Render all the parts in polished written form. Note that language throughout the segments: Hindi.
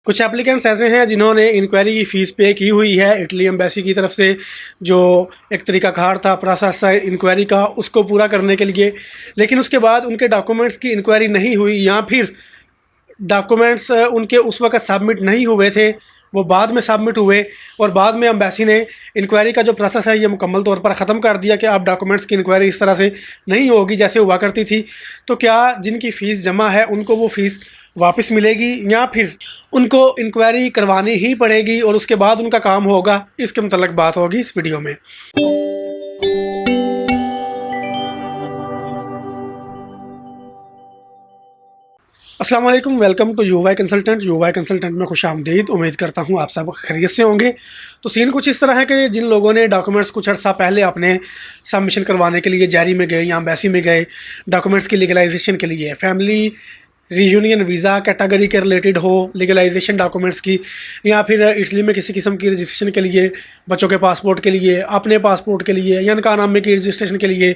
कुछ एप्लीकेंट्स ऐसे हैं जिन्होंने इंक्वायरी की फ़ीस पे की हुई है इटली एम्बेसी की तरफ से। जो एक तरीक़ाकार था प्रोसेस इंक्वायरी का, उसको पूरा करने के लिए, लेकिन उसके बाद उनके डॉक्यूमेंट्स की इंक्वायरी नहीं हुई या फिर डॉक्यूमेंट्स उनके उस वक़्त सबमिट नहीं हुए थे, वो बाद में सबमिट हुए और बाद में एम्बेसी ने इंक्वायरी का जो प्रोसेस है ये मुकम्मल तौर पर ख़त्म कर दिया कि अब डॉक्यूमेंट्स की इंक्वायरी इस तरह से नहीं होगी जैसे हुआ करती थी। तो क्या जिनकी फ़ीस जमा है उनको वो फ़ीस वापस मिलेगी या फिर उनको इंक्वायरी करवानी ही पड़ेगी और उसके बाद उनका काम होगा, इसके मुतल्लिक़ बात होगी इस वीडियो में। अस्सलाम वालेकुम, welcome to UY consultant. UY consultant में खुशामदीद। उम्मीद करता हूँ आप सब खैरियत से होंगे। तो सीन कुछ इस तरह है कि जिन लोगों ने डॉक्यूमेंट्स कुछ अर्सा पहले अपने सबमिशन करवाने के लिए जारी में गए या एम्बेसी में गए डॉक्यूमेंट्स की लीगलाइजेशन के लिए, फैमिली रीयूनियन वीज़ा कैटेगरी के रिलेटेड हो, लीगलाइजेशन डॉक्यूमेंट्स की, या फिर इटली में किसी किस्म की रजिस्ट्रेशन के लिए, बच्चों के पासपोर्ट के लिए, अपने पासपोर्ट के लिए या निकाहनामे की रजिस्ट्रेशन के लिए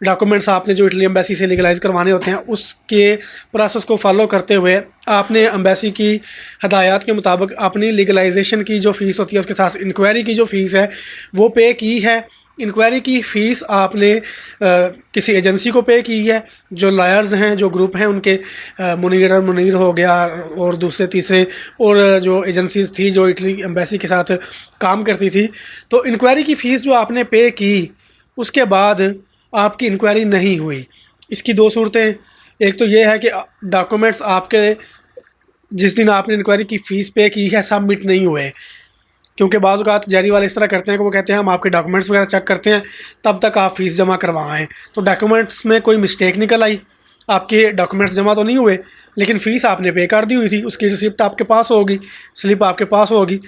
डॉक्यूमेंट्स आपने जो इटली एम्बेसी से लीगलाइज करवाने होते हैं, उसके प्रोसेस को फॉलो करते हुए आपने एम्बेसी की हदायत के मुताबिक अपनी लीगलाइजेशन की जो फ़ीस होती है, उसके साथ इंक्वायरी की जो फ़ीस है वो पे की है। इंक्वायरी की फ़ीस आपने किसी एजेंसी को पे की है, जो लॉयर्स हैं, जो ग्रुप हैं उनके, मुनीर हो गया और दूसरे तीसरे और जो एजेंसीज थी जो इटली एम्बेसी के साथ काम करती थी। तो इंक्वायरी की फ़ीस जो आपने पे की, उसके बाद आपकी इंक्वायरी नहीं हुई। इसकी दो सूरतें, एक तो ये है कि डॉक्यूमेंट्स आपके जिस दिन आपने इंक्वायरी की फ़ीस पे की है सबमिट नहीं हुए, क्योंकि बाज़ औक़ात जारी वाले इस तरह करते हैं कि वो कहते हैं हम आपके डॉक्यूमेंट्स वगैरह चेक करते हैं तब तक आप फ़ीस जमा करवाएं। तो डॉक्यूमेंट्स में कोई मिस्टेक निकल आई, आपके डॉक्यूमेंट्स जमा तो नहीं हुए लेकिन फ़ीस आपने पे कर दी हुई थी, उसकी रिसिप्ट आपके पास होगी, स्लिप आपके पास होगी।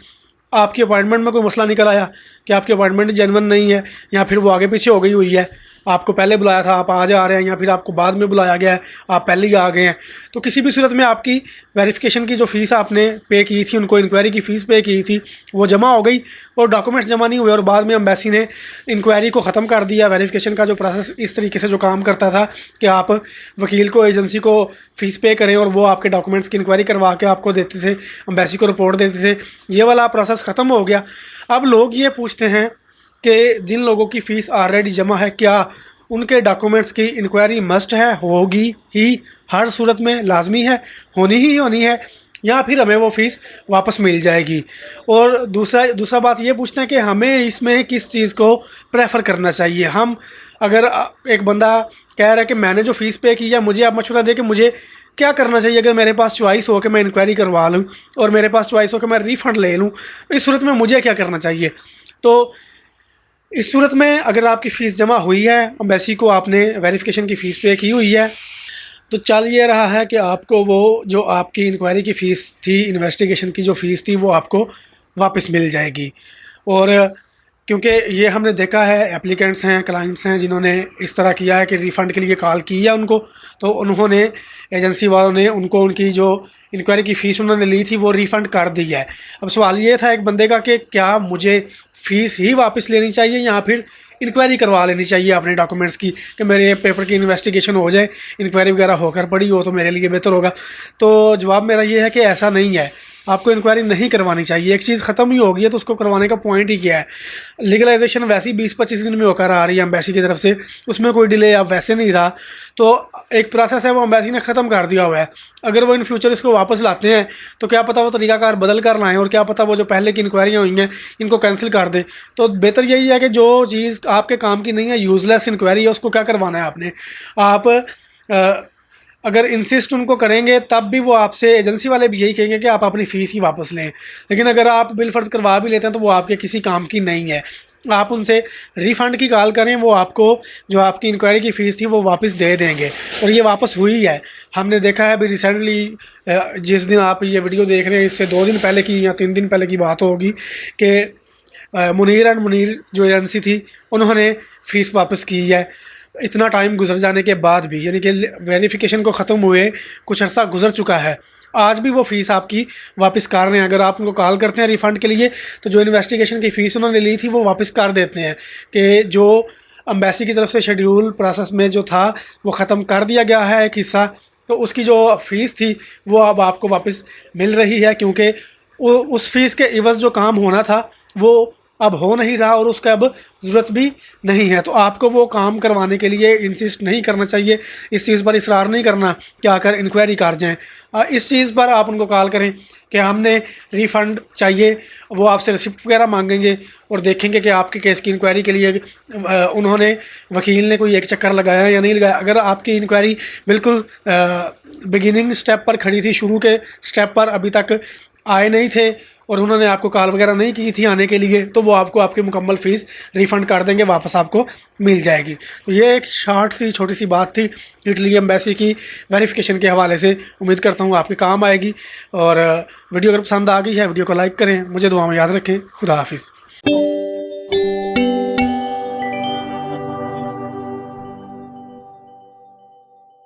आपकी अपॉइंटमेंट में कोई मसला निकल आया कि आपकी अपॉइंटमेंट जेन्युइन नहीं है या फिर वो आगे पीछे हो गई हुई है, आपको पहले बुलाया था आप आज आ रहे हैं, या फिर आपको बाद में बुलाया गया है आप पहले ही आ गए हैं, तो किसी भी सूरत में आपकी वेरिफिकेशन की जो फ़ीस आपने पे की थी, उनको इंक्वायरी की फ़ीस पे की थी, वो जमा हो गई और डॉक्यूमेंट्स जमा नहीं हुए और बाद में एम्बेसी ने इंक्वायरी को ख़त्म कर दिया। वेरिफिकेशन का जो प्रोसेस इस तरीके से जो काम करता था कि आप वकील को, एजेंसी को फ़ीस पे करें और वो आपके डॉक्यूमेंट्स की इंक्वायरी करवा के आपको देते थे, एम्बेसी को रिपोर्ट देते थे, ये वाला प्रोसेस ख़त्म हो गया। अब लोग ये पूछते हैं कि जिन लोगों की फ़ीस ऑलरेडी जमा है, क्या उनके डॉक्यूमेंट्स की इंक्वायरी मस्ट है, होगी ही, हर सूरत में लाजमी है, होनी है, या फिर हमें वो फ़ीस वापस मिल जाएगी। और दूसरा बात ये पूछते हैं कि हमें इसमें किस चीज़ को प्रेफर करना चाहिए। हम अगर एक बंदा कह रहा है कि मैंने जो फ़ीस पे की है, मुझे आप मशवरा दें कि मुझे क्या करना चाहिए। अगर मेरे पास चॉइस हो कि मैं इंक्वायरी करवा लूँ और मेरे पास चॉइस हो कि मैं रिफ़ंड ले लूँ, इस सूरत में मुझे क्या करना चाहिए। तो इस सूरत में अगर आपकी फ़ीस जमा हुई है, एम्बेसी को आपने वेरिफिकेशन की फ़ीस पे की हुई है, तो चल ये रहा है कि आपको वो जो आपकी इंक्वायरी की फ़ीस थी, इन्वेस्टिगेशन की जो फ़ीस थी, वो आपको वापस मिल जाएगी। और क्योंकि ये हमने देखा है एप्लीकेंट्स हैं, क्लाइंट्स हैं जिन्होंने इस तरह किया है कि रिफ़ंड के लिए कॉल की है उनको, तो उन्होंने एजेंसी वालों ने उनको उनकी जो इंक्वायरी की फ़ीस उन्होंने ली थी वो रिफ़ंड कर दी है। अब सवाल ये था एक बंदे का कि क्या मुझे फ़ीस ही वापस लेनी चाहिए या फिर इंक्वायरी करवा लेनी चाहिए अपने डॉक्यूमेंट्स की, कि मेरे पेपर की इन्वेस्टिगेशन हो जाए, इंक्वायरी वगैरह होकर पड़ी हो तो मेरे लिए बेहतर होगा। तो जवाब मेरा ये है कि ऐसा नहीं है, आपको इंक्वायरी नहीं करवानी चाहिए। एक चीज़ ख़त्म ही हो गई है तो उसको करवाने का पॉइंट ही क्या है। लीगलाइजेशन वैसे ही 20-25 दिन में होकर आ रही है एम्बेसी की तरफ से, उसमें कोई डिले अब वैसे नहीं रहा। तो एक प्रोसेस है वो एम्बेसी ने ख़त्म कर दिया हुआ है। अगर वो इन फ्यूचर इसको वापस लाते हैं तो क्या पता वो तरीकाकार बदल कर लाएँ और क्या पता वो जो पहले की इंक्वायरियाँ हुई हैं इनको कैंसिल कर दें। तो बेहतर यही है कि जो चीज़ आपके काम की नहीं है, यूज़लेस इंक्वायरी है, उसको क्या करवाना है आपने। आप अगर इंसिस्ट उनको करेंगे तब भी वो आपसे, एजेंसी वाले भी यही कहेंगे कि आप अपनी फ़ीस ही वापस लें। लेकिन अगर आप बिल फ़र्ज़ करवा भी लेते हैं तो वो आपके किसी काम की नहीं है। आप उनसे रिफ़ंड की कॉल करें, वो आपको जो आपकी इंक्वायरी की फ़ीस थी वो वापस दे देंगे और ये वापस हुई है। हमने देखा है अभी रिसेंटली, जिस दिन आप ये वीडियो देख रहे हैं इससे 2 दिन पहले की या 3 दिन पहले की बात होगी कि मुनीर जो एजेंसी थी उन्होंने फ़ीस वापस की है। इतना टाइम गुजर जाने के बाद भी, यानी कि वेरिफिकेशन को ख़त्म हुए कुछ अर्सा गुजर चुका है, आज भी वो फ़ीस आपकी वापस कर रहे हैं। अगर आप उनको कॉल करते हैं रिफ़ंड के लिए तो जो इन्वेस्टिगेशन की फ़ीस उन्होंने ली थी वो वापस कर देते हैं कि जो एम्बेसी की तरफ से शेड्यूल प्रोसेस में जो था वो ख़त्म कर दिया गया है एक हिस्सा, तो उसकी जो फ़ीस थी वो अब आपको वापस मिल रही है, क्योंकि उस फीस के इवज़ जो काम होना था वो अब हो नहीं रहा और उसका अब ज़रूरत भी नहीं है। तो आपको वो काम करवाने के लिए इंसिस्ट नहीं करना चाहिए, इस चीज़ पर इसरार नहीं करना कि आकर इंक्वायरी कर जाएँ। इस चीज़ पर आप उनको कॉल करें कि हमने रिफ़ंड चाहिए, वो आपसे रिसिप्ट वगैरह मांगेंगे और देखेंगे कि आपके केस की इंक्वायरी के लिए उन्होंने वकील ने कोई एक चक्कर लगाया या नहीं लगाया। अगर आपकी इंक्वायरी बिल्कुल बिगिनिंग स्टेप पर खड़ी थी, शुरू के स्टेप पर अभी तक आए नहीं थे और उन्होंने आपको कॉल वगैरह नहीं की थी आने के लिए, तो वो आपको आपकी मुकम्मल फ़ीस रिफ़ंड कर देंगे, वापस आपको मिल जाएगी। तो ये एक शॉर्ट सी छोटी सी बात थी इटली एम्बेसी की वेरिफिकेशन के हवाले से। उम्मीद करता हूँ आपके काम आएगी, और वीडियो अगर पसंद आ गई है वीडियो को लाइक करें, मुझे दुआ में याद रखें। खुदा हाफिज़।